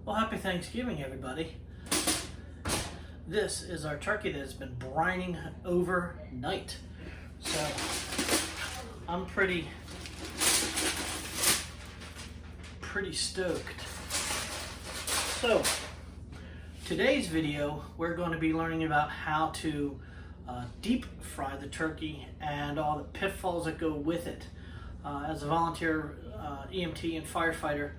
Well, happy Thanksgiving, everybody. This is our turkey that has been brining overnight. So I'm pretty stoked. So today's video, we're going to be learning about how to deep fry the turkey and all the pitfalls that go with it. As a volunteer EMT and firefighter,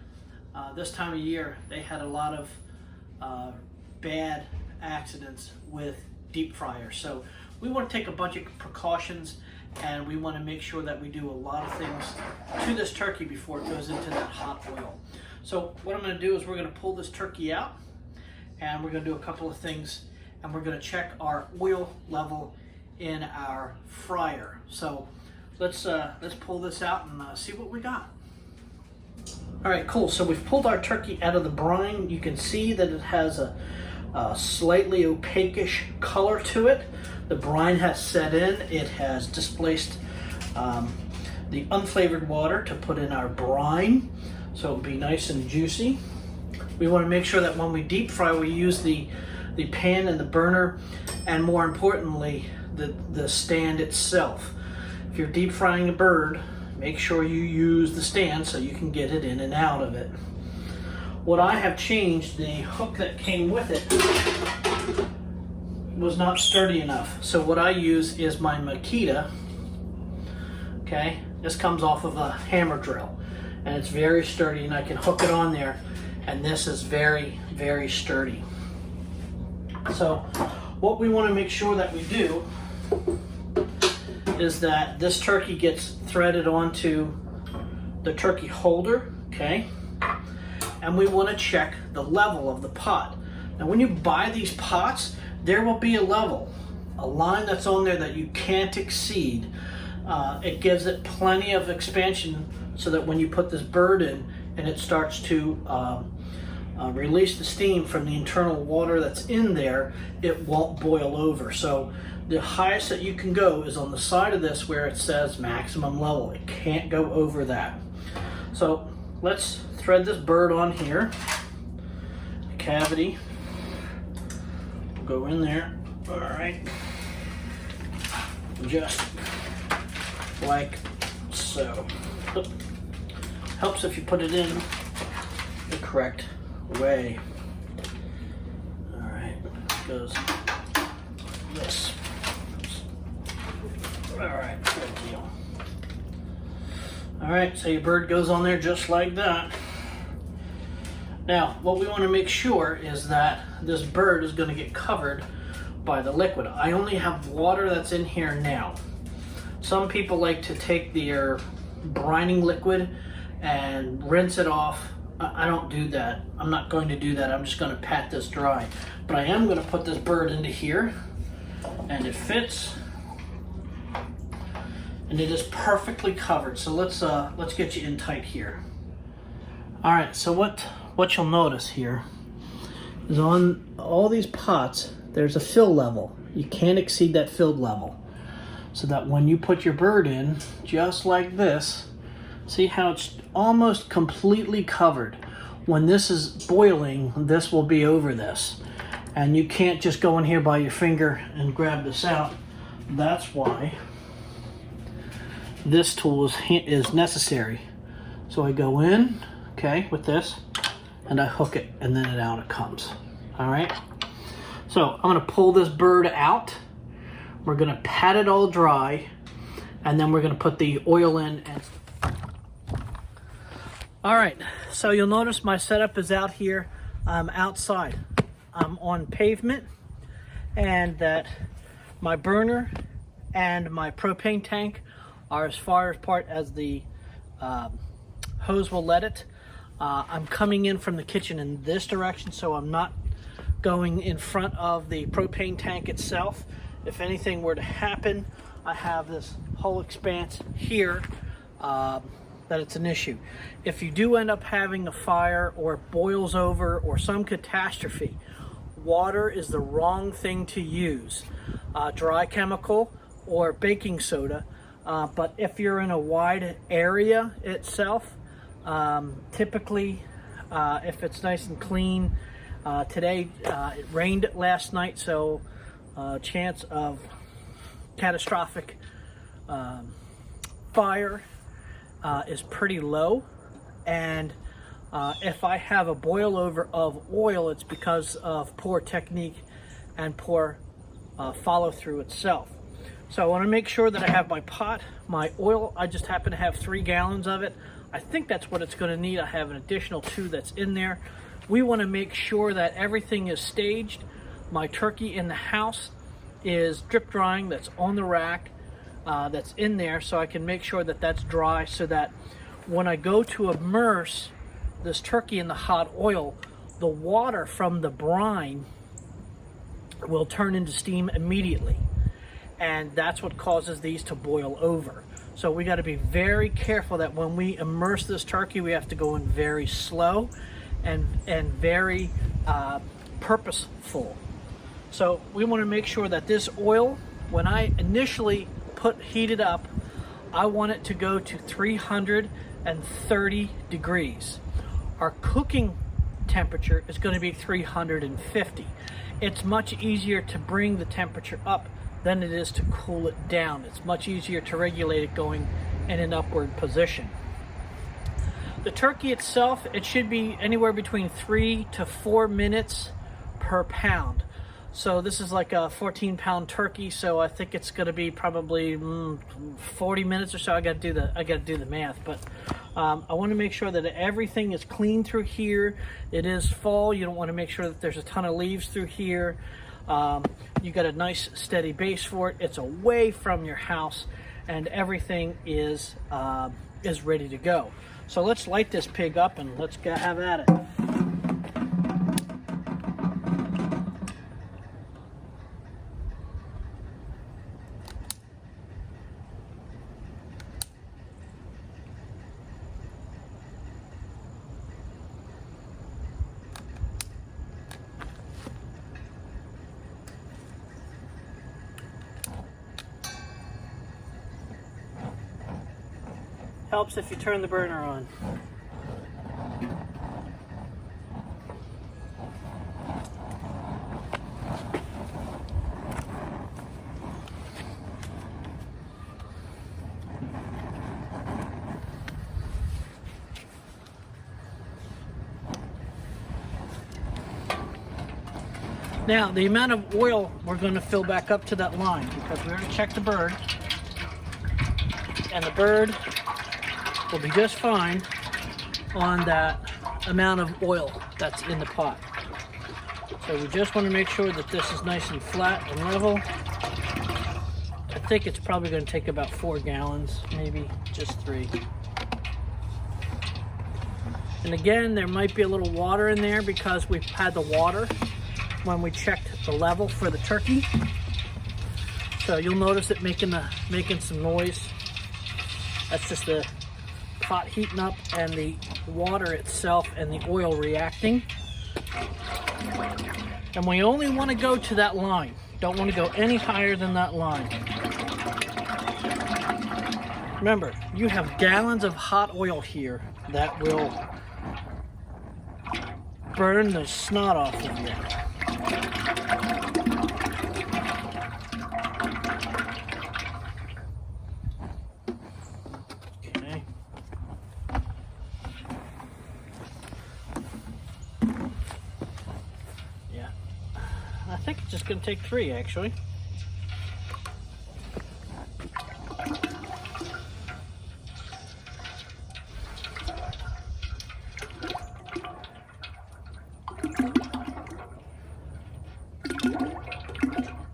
this time of year, they had a lot of bad accidents with deep fryers. So we want to take a bunch of precautions, and we want to make sure that we do a lot of things to this turkey before it goes into that hot oil. So what I'm going to do is we're going to pull this turkey out, and we're going to do a couple of things, and we're going to check our oil level in our fryer. So let's pull this out and see what we got. All right, cool. So we've pulled our turkey out of the brine. You can see that it has a slightly opaquish color to it. The brine has set in. It has displaced the unflavored water to put in our brine, so it'll be nice and juicy. We want to make sure that when we deep fry, we use the pan and the burner, and more importantly, the stand itself. If you're deep frying a bird, make sure you use the stand so you can get it in and out of it. What I have changed, the hook that came with it was not sturdy enough. So what I use is my Makita. Okay, this comes off of a hammer drill, and it's very sturdy, and I can hook it on there, and this is very, very sturdy. So what we want to make sure that we do is that this turkey gets threaded onto the turkey holder, okay? And we want to check the level of the pot. Now when you buy these pots, there will be a level, a line that's on there that you can't exceed. It gives it plenty of expansion so that when you put this bird in and it starts to release the steam from the internal water that's in there, it won't boil over. So the highest that you can go is on the side of this where it says maximum level. It can't go over that. So let's thread this bird on here. The cavity will go in there. All right. Just like so. Helps if you put it in the correct way. All right. Goes this. All right, good deal. All right, so your bird goes on there just like that. Now, what we want to make sure is that this bird is going to get covered by the liquid. I only have water that's in here now. Some people like to take their brining liquid and rinse it off. I don't do that. I'm not going to do that. I'm just going to pat this dry. But I am going to put this bird into here, and it fits. And it is perfectly covered. So let's get you in tight here. All right, so what you'll notice here is on all these pots, there's a fill level. You can't exceed that filled level. So that when you put your bird in, just like this, see how it's almost completely covered. When this is boiling, this will be over this. And you can't just go in here by your finger and grab this out. That's why this tool is necessary. So I go in, okay, with this, and I hook it, and then out it comes. All right. So I'm gonna pull this bird out. We're gonna pat it all dry, and then we're gonna put the oil in. All right. So you'll notice my setup is out here. I'm outside. I'm on pavement, and that my burner and my propane tank are as far apart as the hose will let it. I'm coming in from the kitchen in this direction, so I'm not going in front of the propane tank itself. If anything were to happen, I have this whole expanse here that it's an issue. If you do end up having a fire or it boils over or some catastrophe, water is the wrong thing to use. Dry chemical or baking soda. But if you're in a wide area itself, typically if it's nice and clean. Today it rained last night, so chance of catastrophic fire is pretty low. And if I have a boil over of oil, it's because of poor technique and poor follow through itself. So I want to make sure that I have my pot, my oil. I just happen to have 3 gallons of it. I think that's what it's going to need. I have an additional 2 that's in there. We want to make sure that everything is staged. My turkey in the house is drip drying, that's on the rack, that's in there, so I can make sure that that's dry, so that when I go to immerse this turkey in the hot oil, the water from the brine will turn into steam immediately. And that's what causes these to boil over. So we got to be very careful that when we immerse this turkey, we have to go in very slow and very purposeful. So we want to make sure that this oil, when I initially heat it up, I want it to go to 330 degrees. Our cooking temperature is going to be 350. It's much easier to bring the temperature up than it is to cool it down. It's much easier to regulate it going in an upward position. The turkey itself, it should be anywhere between 3 to 4 minutes per pound. So this is like a 14-pound turkey, so I think it's going to be probably 40 minutes or so. I got to do the math, but I want to make sure that everything is clean through here. It is fall. You don't want to make sure that there's a ton of leaves through here. You got a nice steady base for it. It's away from your house, and everything is ready to go. So let's light this pig up and let's have at it. Helps if you turn the burner on. Now, the amount of oil we're going to fill back up to that line, because we already checked the bird, and the bird will be just fine on that amount of oil that's in the pot. So we just want to make sure that this is nice and flat and level. I think it's probably going to take about 4 gallons, maybe just 3. And again, there might be a little water in there because we've had the water when we checked the level for the turkey. So you'll notice it making some noise. That's just the pot heating up and the water itself and the oil reacting. And we only want to go to that line. Don't want to go any higher than that line. Remember, you have gallons of hot oil here that will burn the snot off of you. I think it's just going to take 3, actually.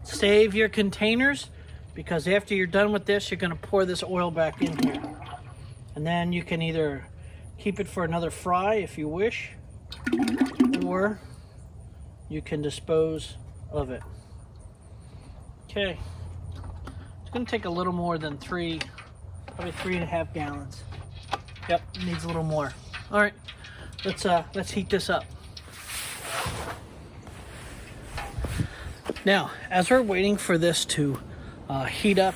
Save your containers, because after you're done with this, you're going to pour this oil back in here. And then you can either keep it for another fry if you wish, or you can dispose of it. Okay, it's going to take a little more than 3, probably 3.5 gallons. Yep, needs a little more. All right, let's heat this up. Now, as we're waiting for this to heat up,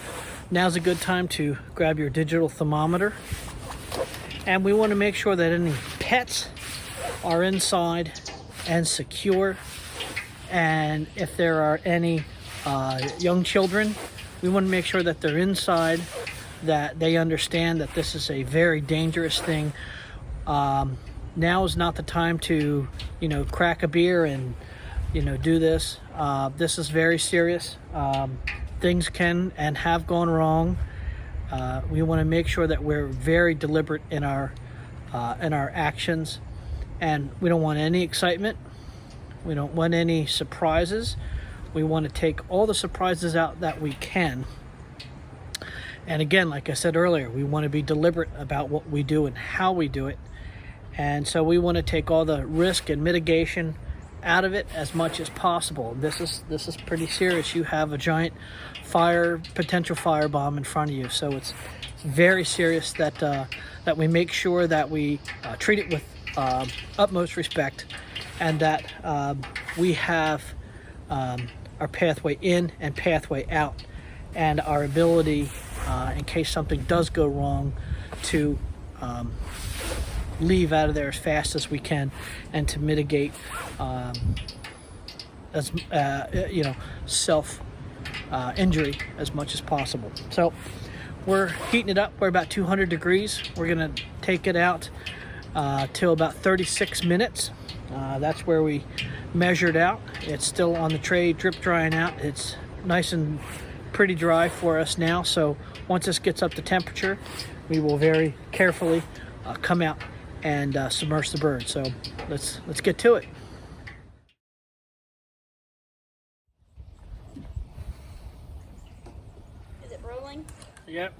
now's a good time to grab your digital thermometer, and we want to make sure that any pets are inside and secure. And if there are any young children, we want to make sure that they're inside, that they understand that this is a very dangerous thing. Now is not the time to, crack a beer and, do this. This is very serious. Things can and have gone wrong. We want to make sure that we're very deliberate in our actions, and we don't want any excitement. We don't want any surprises. We want to take all the surprises out that we can. And again, like I said earlier, we want to be deliberate about what we do and how we do it. And so we want to take all the risk and mitigation out of it as much as possible. This is pretty serious. You have a giant potential firebomb in front of you. So it's very serious that we make sure that we treat it with utmost respect, and that we have our pathway in and pathway out, and our ability, in case something does go wrong, to leave out of there as fast as we can, and to mitigate self injury as much as possible. So we're heating it up. We're about 200 degrees. We're gonna take it out till about 36 minutes. That's where we measured out. It's still on the tray, drip drying out. It's nice and pretty dry for us now. So once this gets up to temperature, we will very carefully come out and submerge the bird. So let's get to it. Is it rolling? Yep.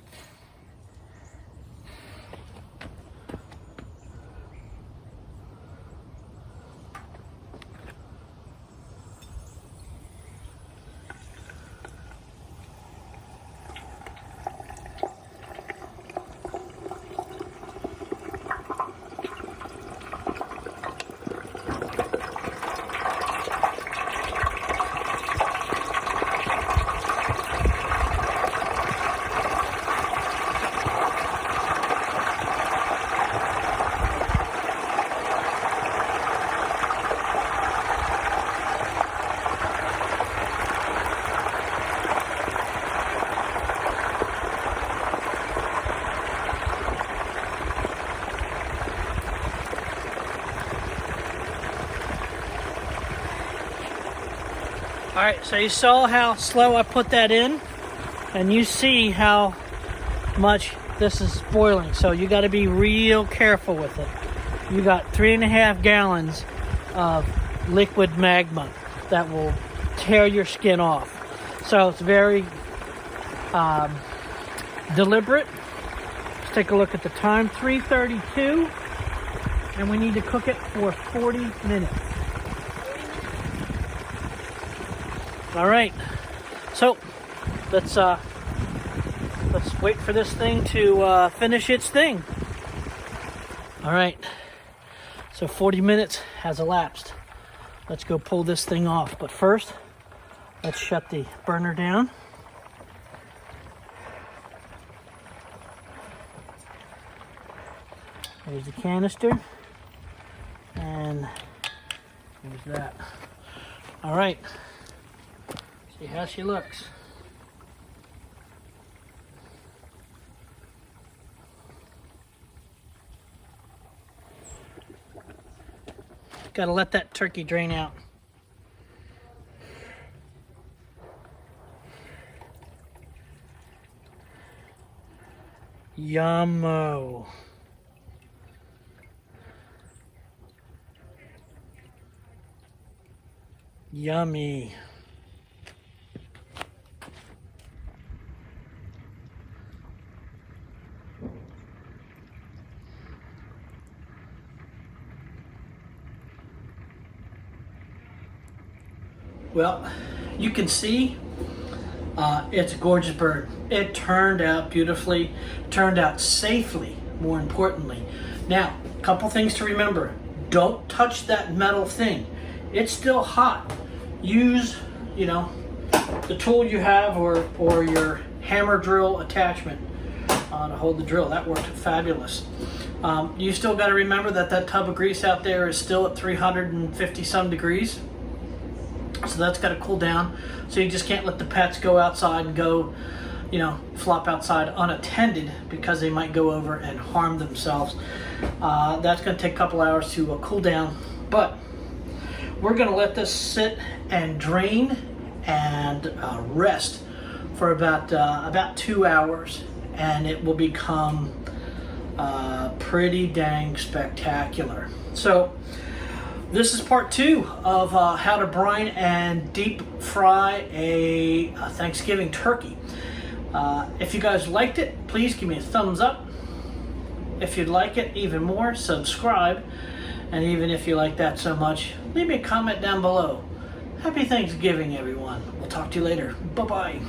All right, so you saw how slow I put that in, and you see how much this is boiling. So you got to be real careful with it. You got 3.5 gallons of liquid magma that will tear your skin off. So it's very deliberate. Let's take a look at the time, 3:32, and we need to cook it for 40 minutes. All right, so let's wait for this thing to finish its thing. All right, so 40 minutes has elapsed. Let's go pull this thing off. But first, let's shut the burner down. There's the canister, and there's that. All right. See how she looks. Gotta let that turkey drain out. Yummo. Yummy. Well, you can see it's a gorgeous bird. It turned out beautifully, turned out safely, more importantly. Now, a couple things to remember. Don't touch that metal thing. It's still hot. Use, the tool you have, or your hammer drill attachment. to hold the drill. That worked fabulous. You still got to remember that tub of grease out there is still at 350 some degrees. So that's got to cool down. So you just can't let the pets go outside and go, flop outside unattended, because they might go over and harm themselves. That's going to take a couple hours to cool down. But we're going to let this sit and drain and rest for about 2 hours, and it will become pretty dang spectacular. So this is part 2 of how to brine and deep fry a Thanksgiving turkey. If you guys liked it, please give me a thumbs up. If you'd like it even more, subscribe. And even if you like that so much, leave me a comment down below. Happy Thanksgiving, everyone. We'll talk to you later. Bye-bye.